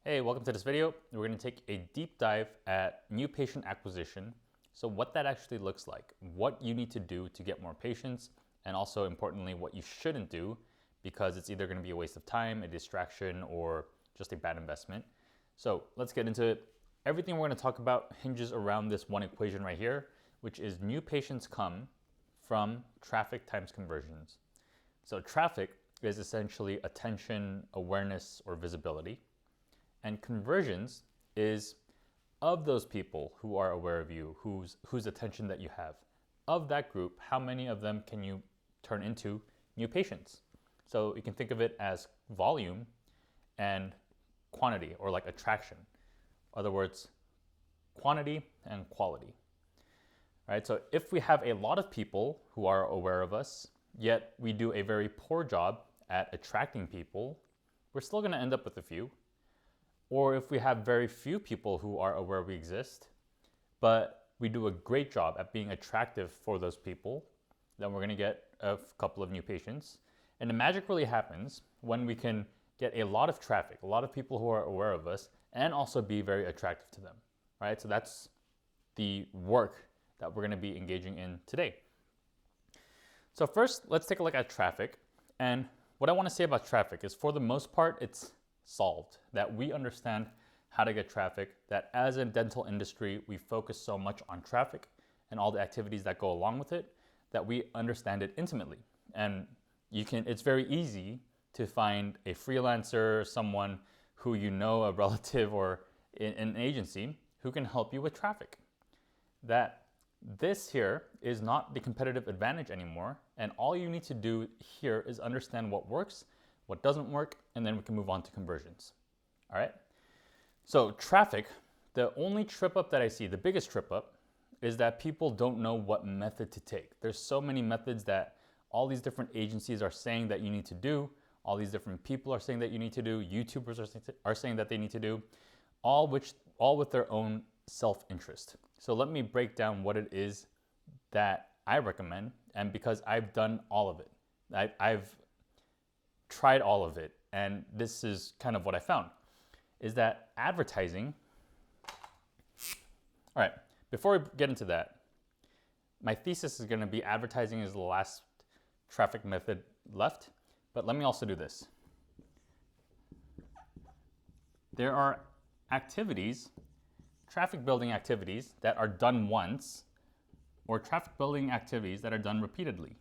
Hey, welcome to this video. We're going to take a deep dive at new patient acquisition. So what that actually looks like, what you need to do to get more patients, and also importantly, what you shouldn't do because it's either going to be a waste of time, a distraction, or just a bad investment. So let's get into it. Everything we're going to talk about hinges around this one equation right here, which is new patients come from traffic times conversions. So traffic is essentially attention, awareness, or visibility. And conversions is of those people who are aware of you, whose attention that you have. Of that group, how many of them can you turn into new patients? So you can think of it as volume and quantity, or like attraction. In other words, quantity and quality. All right, so if we have a lot of people who are aware of us, yet we do a very poor job at attracting people, we're still going to end up with a few. Or if we have very few people who are aware we exist, but we do a great job at being attractive for those people, then we're going to get a couple of new patients. And the magic really happens when we can get a lot of traffic, a lot of people who are aware of us, and also be very attractive to them, right? So that's the work that we're going to be engaging in today. So first, let's take a look at traffic. And what I want to say about traffic is, for the most part, it's solved, that we understand how to get traffic, that as a dental industry, we focus so much on traffic and all the activities that go along with it, that we understand it intimately. And it's very easy to find a freelancer, someone who you know, a relative or in an agency, who can help you with traffic. That this here is not the competitive advantage anymore, and all you need to do here is understand what works, what doesn't work, and then we can move on to conversions. All right? So traffic, the only trip up that I see, the biggest trip up, is that people don't know what method to take. There's so many methods that all these different agencies are saying that you need to do, all these different people are saying that you need to do, YouTubers are saying that they need to do, all with their own self-interest. So let me break down what it is that I recommend, and because I've done all of it. I've tried all of it, and this is kind of what I found, is that advertising. All right, before we get into that, my thesis is going to be advertising is the last traffic method left, but let me also do this. There are activities, traffic building activities that are done once, or traffic building activities that are done repeatedly.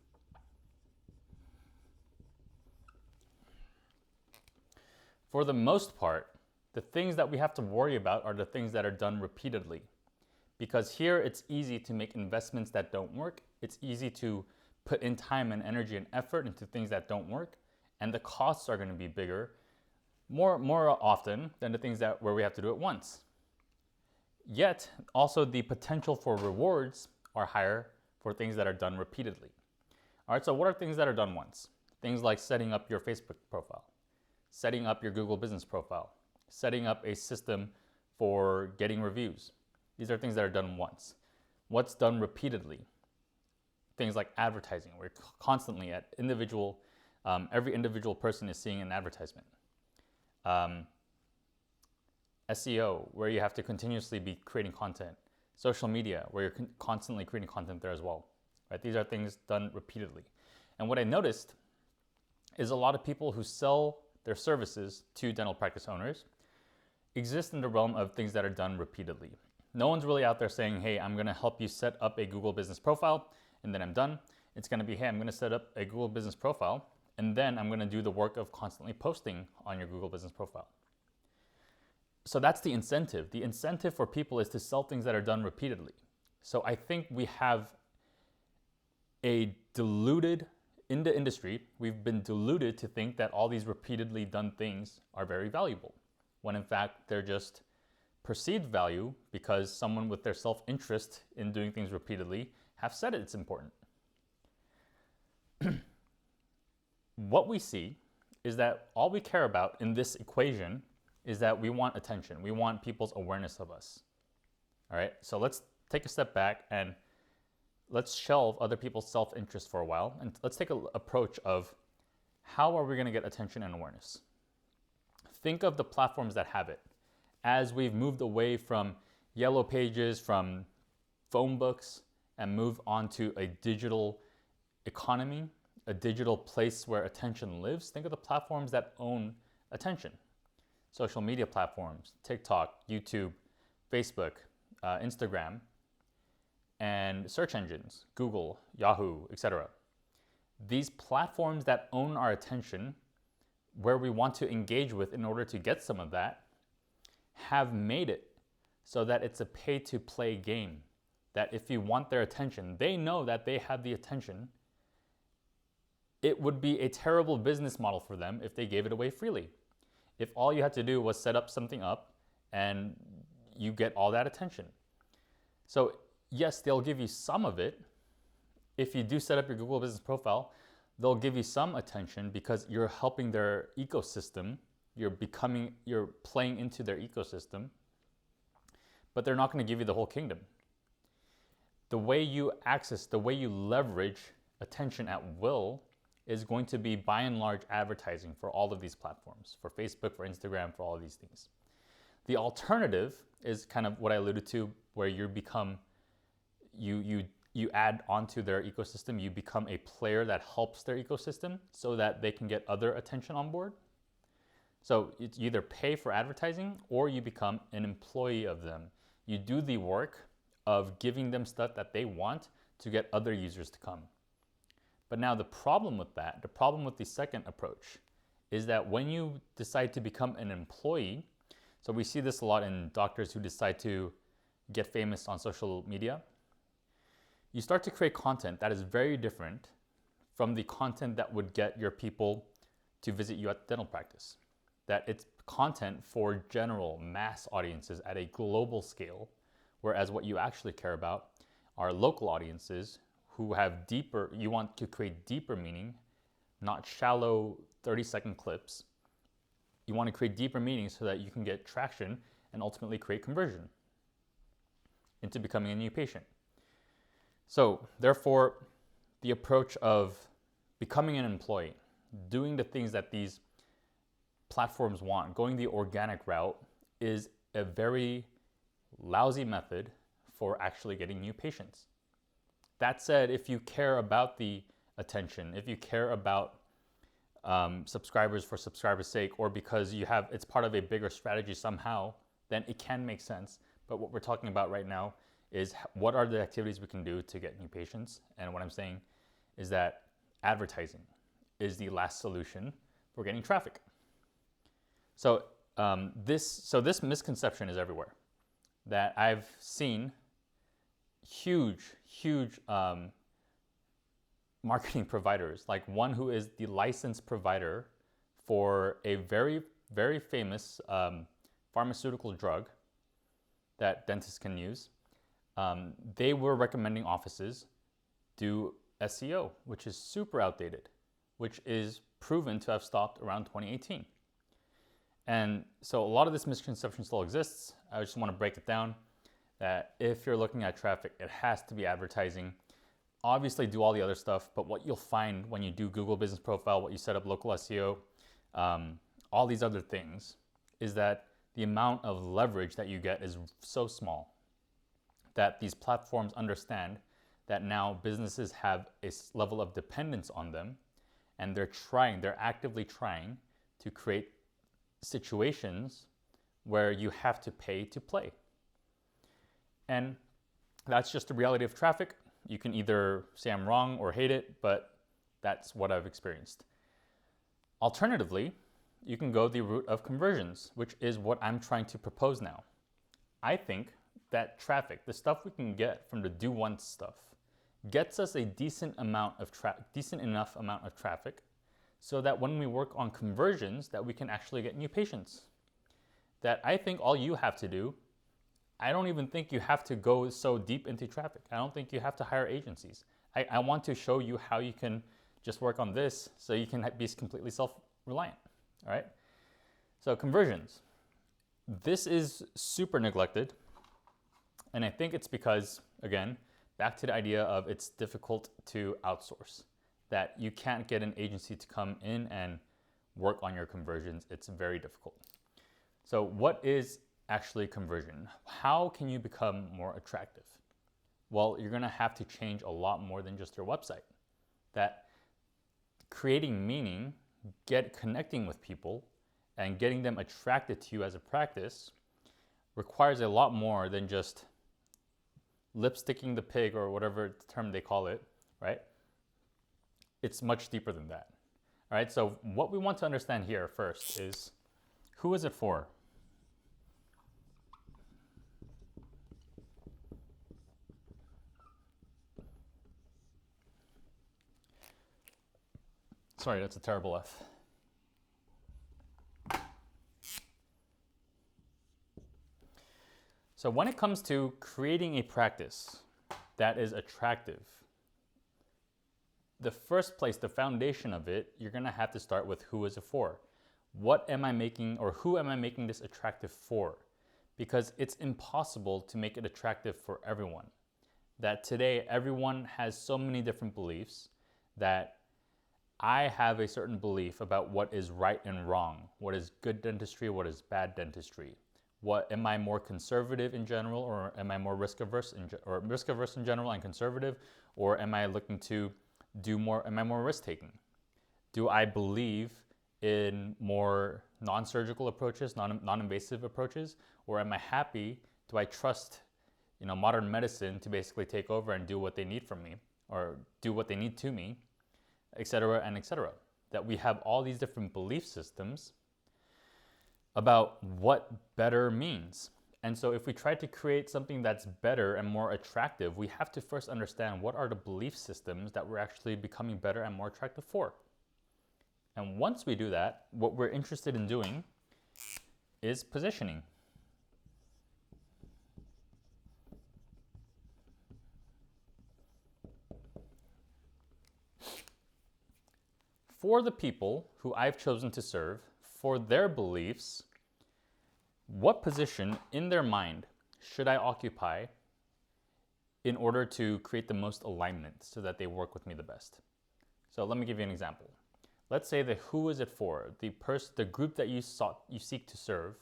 For the most part, the things that we have to worry about are the things that are done repeatedly. Because here it's easy to make investments that don't work. It's easy to put in time and energy and effort into things that don't work. And the costs are going to be bigger more often than the things where we have to do it once. Yet, also the potential for rewards are higher for things that are done repeatedly. All right, so what are things that are done once? Things like setting up your Facebook profile, setting up your Google business profile, setting up a system for getting reviews. These are things that are done once. What's done repeatedly? Things like advertising. We're constantly at every individual person is seeing an advertisement. SEO, where you have to continuously be creating content. Social media, where you're constantly creating content there as well. Right? These are things done repeatedly. And what I noticed is a lot of people who sell their services to dental practice owners exist in the realm of things that are done repeatedly. No one's really out there saying, hey, I'm going to help you set up a Google business profile, and then I'm done. It's going to be, hey, I'm going to set up a Google business profile, and then I'm going to do the work of constantly posting on your Google business profile. So that's the incentive. The incentive for people is to sell things that are done repeatedly. So I think we have in the industry, we've been deluded to think that all these repeatedly done things are very valuable, when in fact they're just perceived value because someone with their self-interest in doing things repeatedly have said it's important. What we see is that all we care about in this equation is that we want attention. We want people's awareness of us. All right, so let's take a step back and let's shelve other people's self-interest for a while, and let's take an approach of how are we going to get attention and awareness. Think of the platforms that have it. as we've moved away from yellow pages, from phone books, and move on to a digital economy, a digital place where attention lives, think of the platforms that own attention. Social media platforms, TikTok, YouTube, Facebook, Instagram, and search engines, Google, Yahoo, etc. These platforms that own our attention, where we want to engage with in order to get some of that, have made it so that it's a pay-to-play game. That if you want their attention, they know that they have the attention. It would be a terrible business model for them if they gave it away freely. If all you had to do was set up something up and you get all that attention. So yes, they'll give you some of it. If you do set up your Google Business Profile, they'll give you some attention because you're helping their ecosystem. You're playing into their ecosystem, but they're not going to give you the whole kingdom. The way you access, the way you leverage attention at will is going to be by and large advertising for all of these platforms, for Facebook, for Instagram, for all of these things. The alternative is kind of what I alluded to, where you add onto their ecosystem, you become a player that helps their ecosystem so that they can get other attention on board. So you either pay for advertising or you become an employee of them. You do the work of giving them stuff that they want to get other users to come. But now the problem with that, the problem with the second approach, is that when you decide to become an employee, so we see this a lot in doctors who decide to get famous on social media, you start to create content that is very different from the content that would get your people to visit you at dental practice. That it's content for general mass audiences at a global scale, whereas what you actually care about are local audiences who have deeper, you want to create deeper meaning, not shallow 30-second clips. You want to create deeper meaning so that you can get traction and ultimately create conversion into becoming a new patient. So therefore, the approach of becoming an employee, doing the things that these platforms want, going the organic route, is a very lousy method for actually getting new patients. That said, if you care about the attention, if you care about subscribers for subscribers' sake, or because it's part of a bigger strategy somehow, then it can make sense. But what we're talking about right now is what are the activities we can do to get new patients? And what I'm saying is that advertising is the last solution for getting traffic. So this misconception is everywhere, that I've seen huge marketing providers, like one who is the licensed provider for a very, very famous pharmaceutical drug that dentists can use. They were recommending offices do SEO, which is super outdated, which is proven to have stopped around 2018. And so a lot of this misconception still exists. I just want to break it down that if you're looking at traffic, it has to be advertising. Obviously do all the other stuff, but what you'll find when you do Google Business Profile, what you set up local SEO, all these other things, is that the amount of leverage that you get is so small that these platforms understand that now businesses have a level of dependence on them, and they're actively trying to create situations where you have to pay to play. And that's just the reality of traffic. You can either say I'm wrong or hate it, but that's what I've experienced. Alternatively, you can go the route of conversions, which is what I'm trying to propose now. I think that traffic, the stuff we can get from the do once stuff, gets us a decent enough amount of traffic so that when we work on conversions, that we can actually get new patients. That I think all you have to do, I don't even think you have to go so deep into traffic. I don't think you have to hire agencies. I want to show you how you can just work on this so you can be completely self-reliant, all right? So conversions. This is super neglected. And I think it's because, again, back to the idea of it's difficult to outsource, that you can't get an agency to come in and work on your conversions. It's very difficult. So what is actually conversion? How can you become more attractive? Well, you're gonna have to change a lot more than just your website. That creating meaning, connecting with people, and getting them attracted to you as a practice requires a lot more than just lipsticking the pig or whatever term they call it, right? It's much deeper than that. All right, so what we want to understand here first is, who is it for? Sorry, that's a terrible F. So when it comes to creating a practice that is attractive, the first place, the foundation of it, you're gonna have to start with who is it for? What am I making, or who am I making this attractive for? Because it's impossible to make it attractive for everyone. That today, everyone has so many different beliefs that I have a certain belief about what is right and wrong, what is good dentistry, what is bad dentistry. What am I more conservative in general, or am I more risk averse in general and conservative, or am I looking to do more? Am I more risk taking? Do I believe in more non-surgical approaches, non-invasive approaches, or am I happy? Do I trust, modern medicine to basically take over and do what they need from me, or do what they need to me, etc. and etc. That we have all these different belief systems about what better means. And so if we try to create something that's better and more attractive, we have to first understand what are the belief systems that we're actually becoming better and more attractive for. And once we do that, what we're interested in doing is positioning. For the people who I've chosen to serve, for their beliefs, what position in their mind should I occupy in order to create the most alignment so that they work with me the best? So let me give you an example. Let's say that who is it for? The group that you seek to serve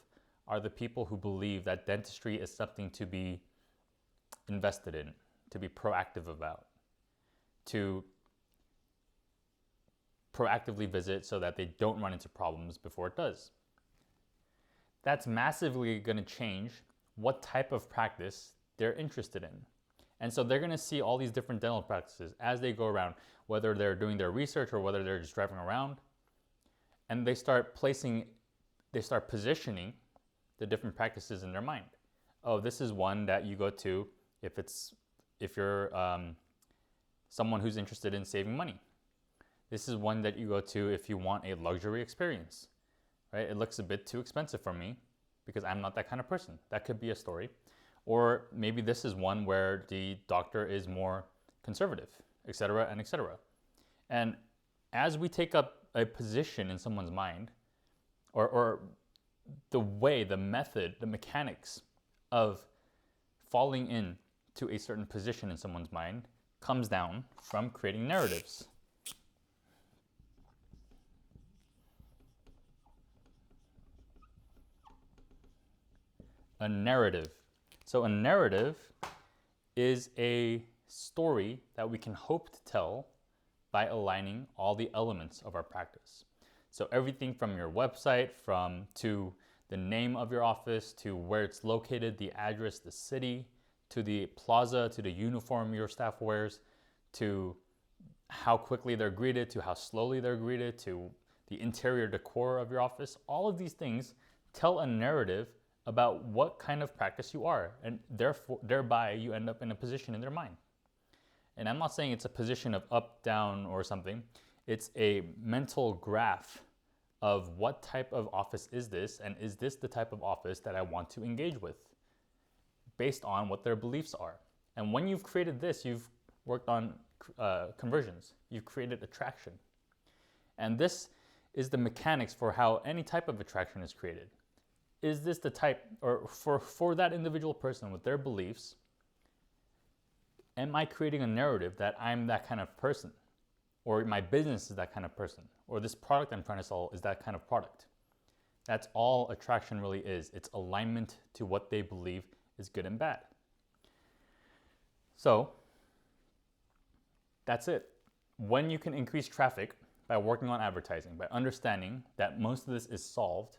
are the people who believe that dentistry is something to be invested in, to be proactive about, to proactively visit so that they don't run into problems before it does. That's massively going to change what type of practice they're interested in. And so they're going to see all these different dental practices as they go around, whether they're doing their research or whether they're just driving around. And they start positioning the different practices in their mind. Oh, this is one that you go to if you're someone who's interested in saving money. This is one that you go to if you want a luxury experience, right? It looks a bit too expensive for me because I'm not that kind of person. That could be a story. Or maybe this is one where the doctor is more conservative, et cetera, and et cetera. And as we take up a position in someone's mind, or the way, the method, the mechanics of falling into a certain position in someone's mind comes down from creating narratives. A narrative. So a narrative is a story that we can hope to tell by aligning all the elements of our practice. So everything from your website, to the name of your office, to where it's located, the address, the city, to the plaza, to the uniform your staff wears, to how quickly they're greeted, to how slowly they're greeted, to the interior decor of your office. All of these things tell a narrative about what kind of practice you are, and thereby you end up in a position in their mind. And I'm not saying it's a position of up, down, or something. It's a mental graph of what type of office is this, and is this the type of office that I want to engage with based on what their beliefs are. And when you've created this, you've worked on conversions. You've created attraction. And this is the mechanics for how any type of attraction is created. Is this the type, or for that individual person with their beliefs, am I creating a narrative that I'm that kind of person? Or my business is that kind of person? Or this product I'm trying to sell is that kind of product? That's all attraction really is. It's alignment to what they believe is good and bad. So that's it. When you can increase traffic by working on advertising, by understanding that most of this is solved,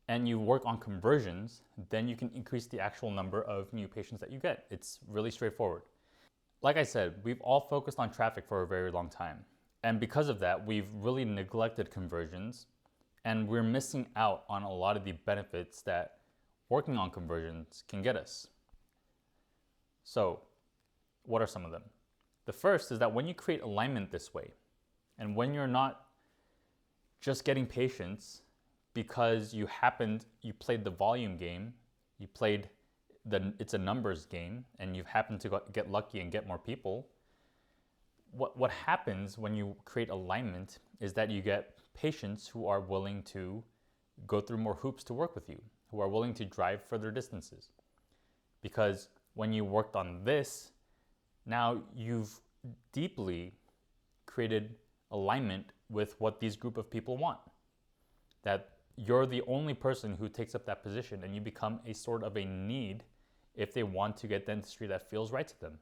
and you work on conversions, then you can increase the actual number of new patients that you get. It's really straightforward. Like I said, we've all focused on traffic for a very long time. And because of that, we've really neglected conversions, and we're missing out on a lot of the benefits that working on conversions can get us. So, what are some of them? The first is that when you create alignment this way, and when you're not just getting patients because you played the volume game, it's a numbers game, and you've happened to get lucky and get more people, what happens when you create alignment is that you get patients who are willing to go through more hoops to work with you, who are willing to drive further distances. Because when you worked on this, now you've deeply created alignment with what these group of people want. That you're the only person who takes up that position, and you become a sort of a need if they want to get dentistry that feels right to them.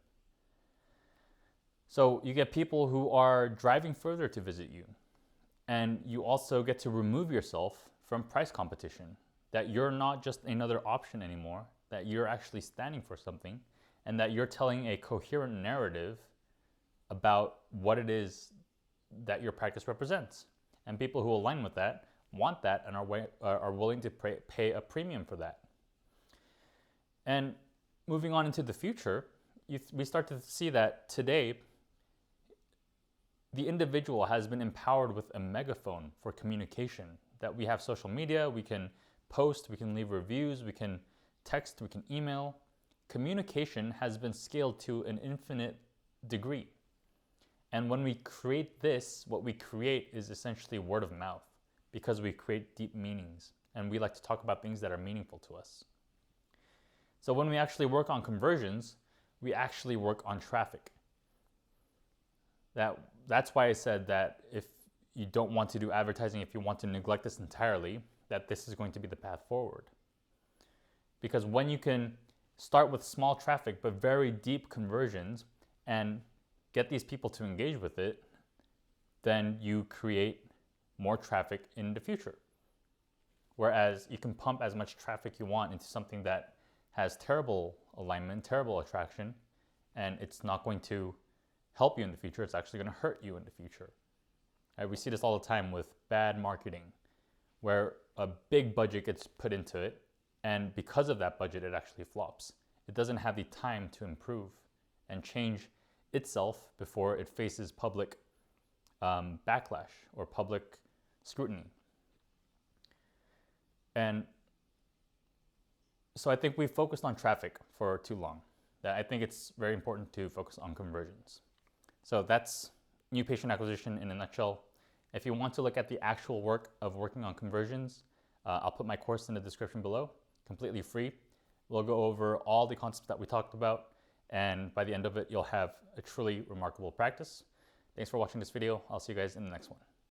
So you get people who are driving further to visit you, and you also get to remove yourself from price competition, that you're not just another option anymore, that you're actually standing for something, and that you're telling a coherent narrative about what it is that your practice represents. And people who align with that want that and are willing to pay a premium for that. And moving on into the future, we start to see that today, the individual has been empowered with a megaphone for communication, that we have social media, we can post, we can leave reviews, we can text, we can email. Communication has been scaled to an infinite degree. And when we create this, what we create is essentially word of mouth, because we create deep meanings, and we like to talk about things that are meaningful to us. So when we actually work on conversions, we actually work on traffic. That's why I said that if you don't want to do advertising, if you want to neglect this entirely, that this is going to be the path forward. Because when you can start with small traffic but very deep conversions and get these people to engage with it, then you create more traffic in the future. Whereas you can pump as much traffic you want into something that has terrible alignment, terrible attraction, and it's not going to help you in the future. It's actually going to hurt you in the future. Right? We see this all the time with bad marketing, where a big budget gets put into it, and because of that budget, it actually flops. It doesn't have the time to improve and change itself before it faces public backlash or public scrutiny. And so I think we've focused on traffic for too long. That I think it's very important to focus on conversions. So that's new patient acquisition in a nutshell. If you want to look at the actual work of working on conversions, I'll put my course in the description below, completely free. We'll go over all the concepts that we talked about, and by the end of it, you'll have a truly remarkable practice. Thanks for watching this video. I'll see you guys in the next one.